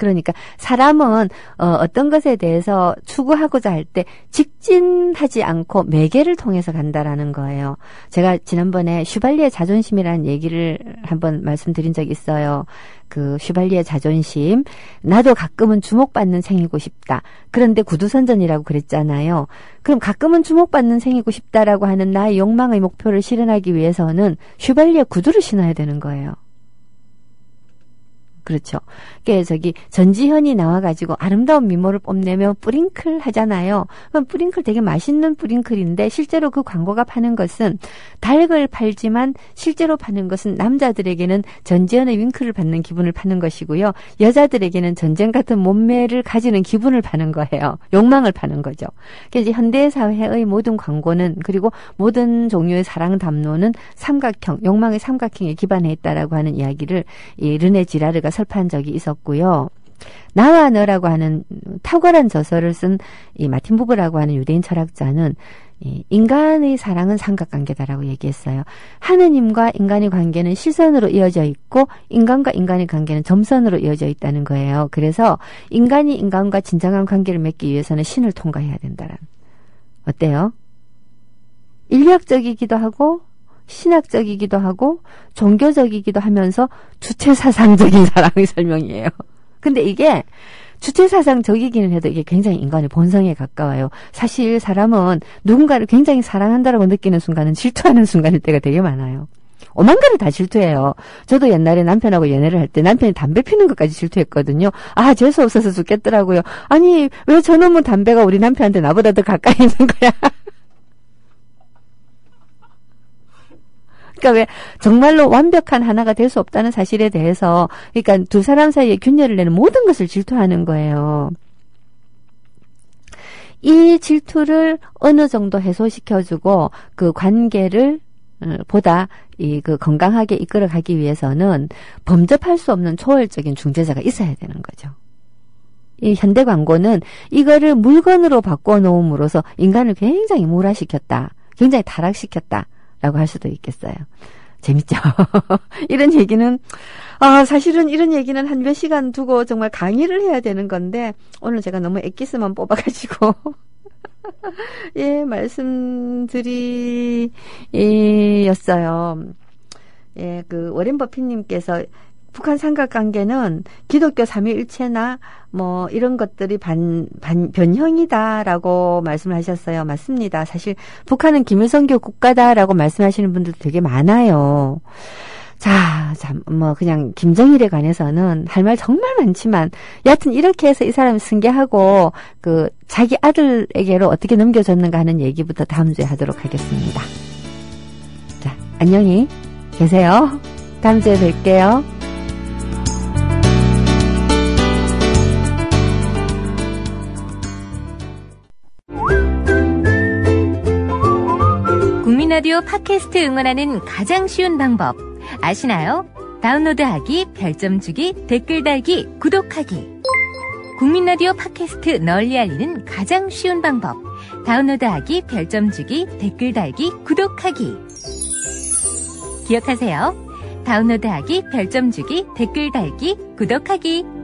그러니까 사람은 어떤 것에 대해서 추구하고자 할 때 직진하지 않고 매개를 통해서 간다라는 거예요. 제가 지난번에 슈발리의 자존심이라는 얘기를 한번 말씀드린 적이 있어요. 그 슈발리의 자존심. 나도 가끔은 주목받는 생이고 싶다. 그런데 구두선전이라고 그랬잖아요. 그럼 가끔은 주목받는 생이고 싶다라고 하는 나의 욕망의 목표를 실현하기 위해서는 슈발리의 구두를 신어야 되는 거예요. 그렇죠. 그게 저기 전지현이 나와가지고 아름다운 미모를 뽐내며 뿌링클 하잖아요. 그럼 뿌링클 되게 맛있는 뿌링클인데 실제로 그 광고가 파는 것은 닭을 팔지만 실제로 파는 것은 남자들에게는 전지현의 윙크를 받는 기분을 파는 것이고요. 여자들에게는 전쟁 같은 몸매를 가지는 기분을 파는 거예요. 욕망을 파는 거죠. 그래서 현대사회의 모든 광고는 그리고 모든 종류의 사랑 담론은 삼각형, 욕망의 삼각형에 기반해 있다라고 하는 이야기를 이 르네 지라르가 설파한 적이 있었고요. 나와 너라고 하는 탁월한 저서를 쓴 이 마틴 부브라고 하는 유대인 철학자는 이 인간의 사랑은 삼각관계다라고 얘기했어요. 하느님과 인간의 관계는 실선으로 이어져 있고 인간과 인간의 관계는 점선으로 이어져 있다는 거예요. 그래서 인간이 인간과 진정한 관계를 맺기 위해서는 신을 통과해야 된다라는. 어때요? 인류학적이기도 하고 신학적이기도 하고 종교적이기도 하면서 주체사상적인 사랑의 설명이에요. 근데 이게 주체사상적이기는 해도 이게 굉장히 인간의 본성에 가까워요. 사실 사람은 누군가를 굉장히 사랑한다라고 느끼는 순간은 질투하는 순간일 때가 되게 많아요. 오만 가를 다 질투해요. 저도 옛날에 남편하고 연애를 할 때 남편이 담배 피는 것까지 질투했거든요. 아, 재수 없어서 죽겠더라고요. 아니, 왜 저놈은 담배가 우리 남편한테 나보다 더 가까이 있는 거야? 그러니까 왜 정말로 완벽한 하나가 될 수 없다는 사실에 대해서 그러니까 두 사람 사이에 균열을 내는 모든 것을 질투하는 거예요. 이 질투를 어느 정도 해소시켜주고 그 관계를 보다 그 건강하게 이끌어가기 위해서는 범접할 수 없는 초월적인 중재자가 있어야 되는 거죠. 이 현대 광고는 이거를 물건으로 바꿔놓음으로써 인간을 굉장히 무라시켰다. 굉장히 타락시켰다. 라고 할 수도 있겠어요. 재밌죠? 이런 얘기는, 사실은 이런 얘기는 한 몇 시간 두고 정말 강의를 해야 되는 건데, 오늘 제가 너무 엑기스만 뽑아가지고, 예, 말씀드렸어요. 예, 그, 워렌 버핏님께서 북한 삼각관계는 기독교 삼위일체나 뭐 이런 것들이 변형이다라고 말씀을 하셨어요. 맞습니다. 사실 북한은 김일성교 국가다라고 말씀하시는 분들도 되게 많아요. 자, 뭐 그냥 김정일에 관해서는 할 말 정말 많지만 여하튼 이렇게 해서 이 사람이 승계하고 그 자기 아들에게로 어떻게 넘겨줬는가 하는 얘기부터 다음 주에 하도록 하겠습니다. 자, 안녕히 계세요. 다음 주에 뵐게요. 국민라디오 팟캐스트 응원하는 가장 쉬운 방법 아시나요? 다운로드하기, 별점 주기, 댓글 달기, 구독하기. 국민라디오 팟캐스트 널리 알리는 가장 쉬운 방법. 다운로드하기, 별점 주기, 댓글 달기, 구독하기. 기억하세요. 다운로드하기, 별점 주기, 댓글 달기, 구독하기.